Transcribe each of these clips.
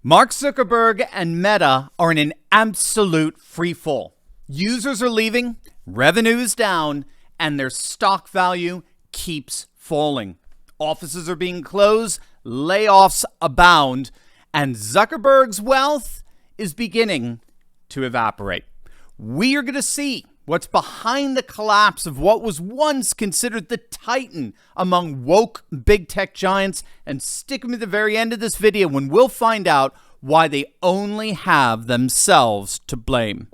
Mark Zuckerberg and Meta are in an absolute free fall. Users are leaving, revenue is down, and their stock value keeps falling. Offices are being closed, layoffs abound, and Zuckerberg's wealth is beginning to evaporate. We are going to see what's behind the collapse of what was once considered the titan among woke big tech giants, and stick with me to the very end of this video when we'll find out why they only have themselves to blame.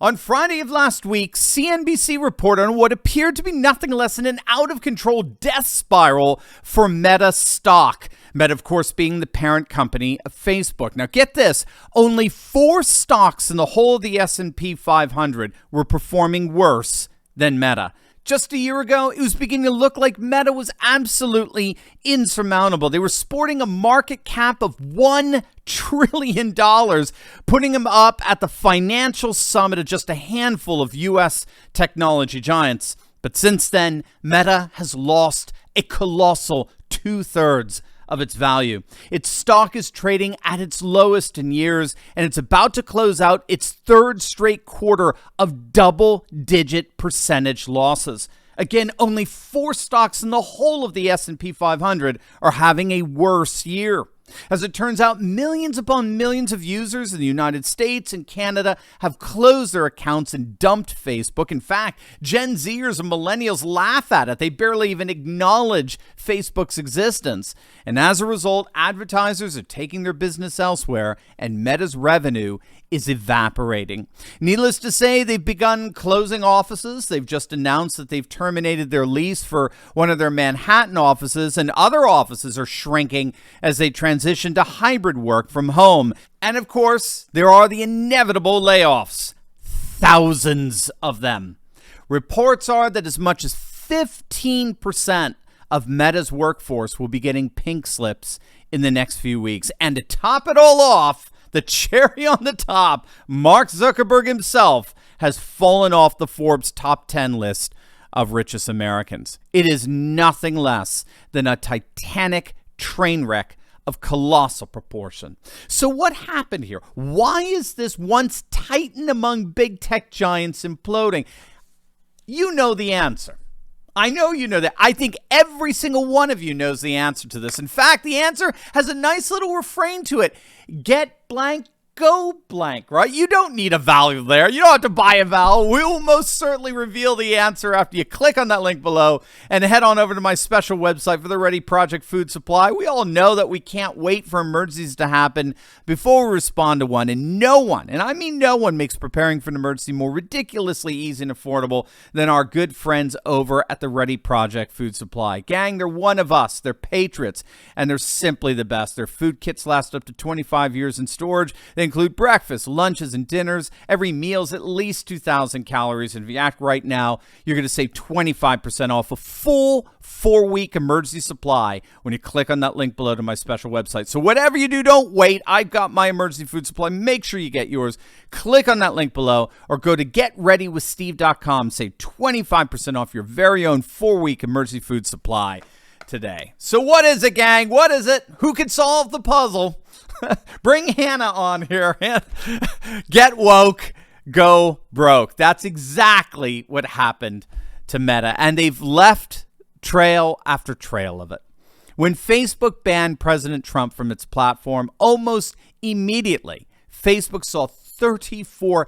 On Friday of last week, CNBC reported on what appeared to be nothing less than an out-of-control death spiral for Meta stock. Meta, of course, being the parent company of Facebook. Now, get this. Only 4 stocks in the whole of the S&P 500 were performing worse than Meta. Just a year ago, it was beginning to look like Meta was absolutely insurmountable. They were sporting a market cap of $1 trillion, putting them up at the financial summit of just a handful of U.S. technology giants. But since then, Meta has lost a colossal 2/3 of its value. Its stock is trading at its lowest in years, and it's about to close out its 3rd straight quarter of double-digit percentage losses. Again, only 4 stocks in the whole of the S&P 500 are having a worse year. As it turns out, millions upon millions of users in the United States and Canada have closed their accounts and dumped Facebook. In fact, Gen Zers and millennials laugh at it. They barely even acknowledge Facebook's existence. And as a result, advertisers are taking their business elsewhere, and Meta's revenue is evaporating. Needless to say, they've begun closing offices. They've just announced that they've terminated their lease for one of their Manhattan offices, and other offices are shrinking as they transition to hybrid work from home. And of course, there are the inevitable layoffs. Thousands of them. Reports are that as much as 15% of Meta's workforce will be getting pink slips in the next few weeks. And to top it all off, the cherry on the top, Mark Zuckerberg himself has fallen off the Forbes top 10 list of richest Americans. It is nothing less than a titanic train wreck of colossal proportion. So what happened here? Why is this once titan among big tech giants imploding? You know the answer. I know you know that. I think every single one of you knows the answer to this. In fact, the answer has a nice little refrain to it. Get blank, go blank, right? You don't need a value there. You don't have to buy a vowel. We will most certainly reveal the answer after you click on that link below and head on over to my special website for the Ready Project Food Supply. We all know that we can't wait for emergencies to happen before we respond to one. And no one, and I mean no one, makes preparing for an emergency more ridiculously easy and affordable than our good friends over at the Ready Project Food Supply. Gang, they're one of us. They're patriots, and they're simply the best. Their food kits last up to 25 years in storage. They include breakfast, lunches, and dinners. Every meal is at least 2,000 calories. And if you act right now, you're going to save 25% off a full 4-week emergency supply when you click on that link below to my special website. So whatever you do, don't wait. I've got my emergency food supply. Make sure you get yours. Click on that link below or go to getreadywithsteve.com. Save 25% off your very own 4-week emergency food supply today. So what is it, gang? What is it? Who can solve the puzzle? Bring Hannah on here. Get woke, go broke. That's exactly what happened to Meta, and they've left trail after trail of it. When Facebook banned President Trump from its platform, almost immediately, Facebook saw $34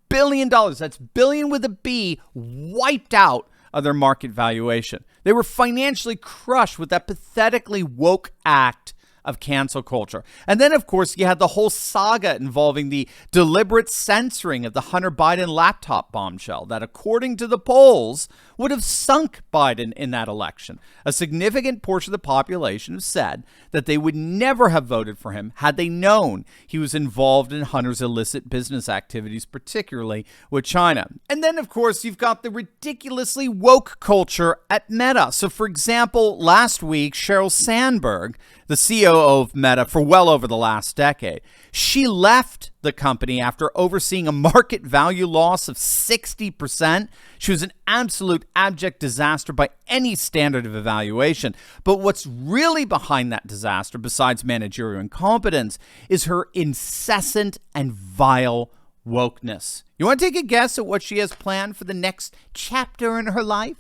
billion, that's billion with a B, wiped out of their market valuation. They were financially crushed with that pathetically woke act of cancel culture. And then, of course, you had the whole saga involving the deliberate censoring of the Hunter Biden laptop bombshell that, according to the polls, would have sunk Biden in that election. A significant portion of the population have said that they would never have voted for him had they known he was involved in Hunter's illicit business activities, particularly with China. And then, of course, you've got the ridiculously woke culture at Meta. So, for example, last week, Sheryl Sandberg, the CEO COO of Meta for well over the last decade. She left the company after overseeing a market value loss of 60%. She was an absolute abject disaster by any standard of evaluation. But what's really behind that disaster, besides managerial incompetence, is her incessant and vile wokeness. You want to take a guess at what she has planned for the next chapter in her life?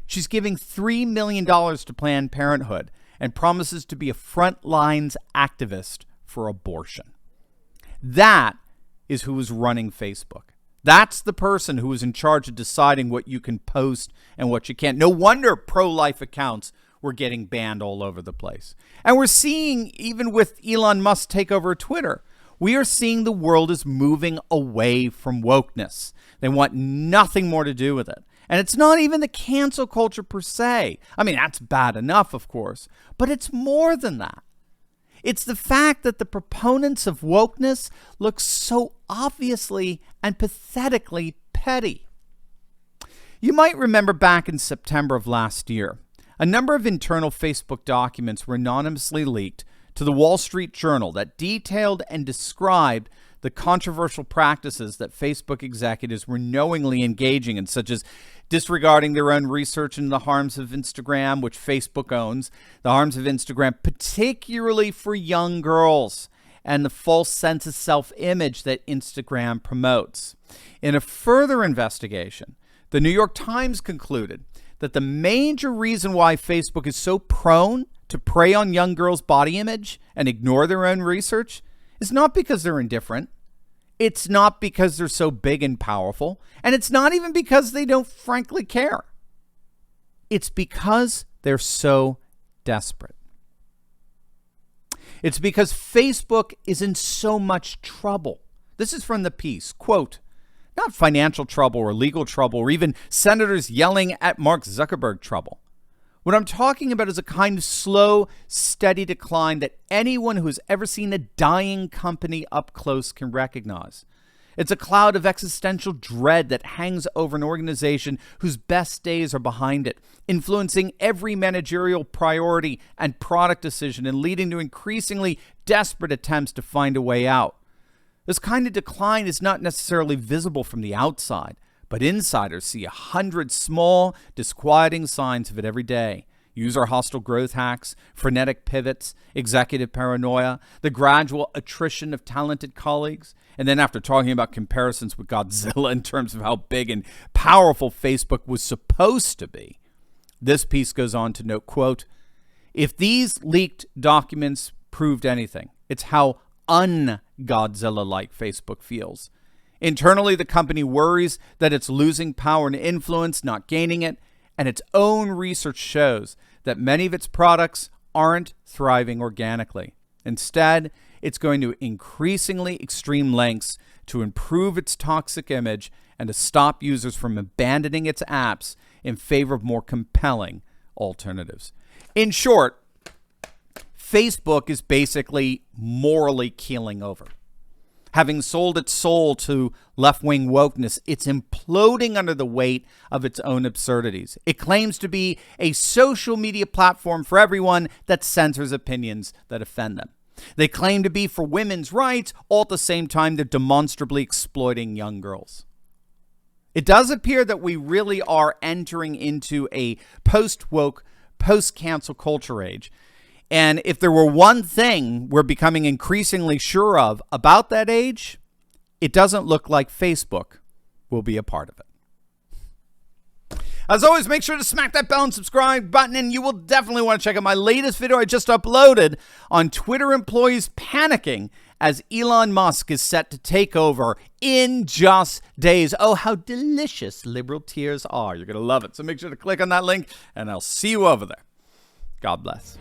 She's giving $3 million to Planned Parenthood and promises to be a front lines activist for abortion. That is who is running Facebook. That's the person who is in charge of deciding what you can post and what you can't. No wonder pro-life accounts were getting banned all over the place. And we're seeing, even with Elon Musk take over Twitter, we are seeing the world is moving away from wokeness. They want nothing more to do with it. And it's not even the cancel culture per se. I mean, that's bad enough, of course, but it's more than that. It's the fact that the proponents of wokeness look so obviously and pathetically petty. You might remember back in September of last year, a number of internal Facebook documents were anonymously leaked to the Wall Street Journal that detailed and described the controversial practices that Facebook executives were knowingly engaging in, such as disregarding their own research into the harms of Instagram, which Facebook owns, the harms of Instagram, particularly for young girls, and the false sense of self-image that Instagram promotes. In a further investigation, the New York Times concluded that the major reason why Facebook is so prone to prey on young girls' body image and ignore their own research is not because they're indifferent. It's not because they're so big and powerful. And it's not even because they don't frankly care. It's because they're so desperate. It's because Facebook is in so much trouble. This is from the piece, quote, not financial trouble or legal trouble or even senators yelling at Mark Zuckerberg trouble. What I'm talking about is a kind of slow, steady decline that anyone who has ever seen a dying company up close can recognize. It's a cloud of existential dread that hangs over an organization whose best days are behind it, influencing every managerial priority and product decision and leading to increasingly desperate attempts to find a way out. This kind of decline is not necessarily visible from the outside, but insiders see 100 small, disquieting signs of it every day. User hostile growth hacks, frenetic pivots, executive paranoia, the gradual attrition of talented colleagues. And then after talking about comparisons with Godzilla in terms of how big and powerful Facebook was supposed to be, this piece goes on to note, quote, if these leaked documents proved anything, it's how un-Godzilla-like Facebook feels. Internally, the company worries that it's losing power and influence, not gaining it, and its own research shows that many of its products aren't thriving organically. Instead, it's going to increasingly extreme lengths to improve its toxic image and to stop users from abandoning its apps in favor of more compelling alternatives. In short, Facebook is basically morally keeling over. Having sold its soul to left-wing wokeness, it's imploding under the weight of its own absurdities. It claims to be a social media platform for everyone that censors opinions that offend them. They claim to be for women's rights, all at the same time they're demonstrably exploiting young girls. It does appear that we really are entering into a post-woke, post-cancel culture age. And if there were one thing we're becoming increasingly sure of about that age, it doesn't look like Facebook will be a part of it. As always, make sure to smack that bell and subscribe button, and you will definitely want to check out my latest video I just uploaded on Twitter employees panicking as Elon Musk is set to take over in just days. Oh, how delicious liberal tears are. You're going to love it. So make sure to click on that link, and I'll see you over there. God bless.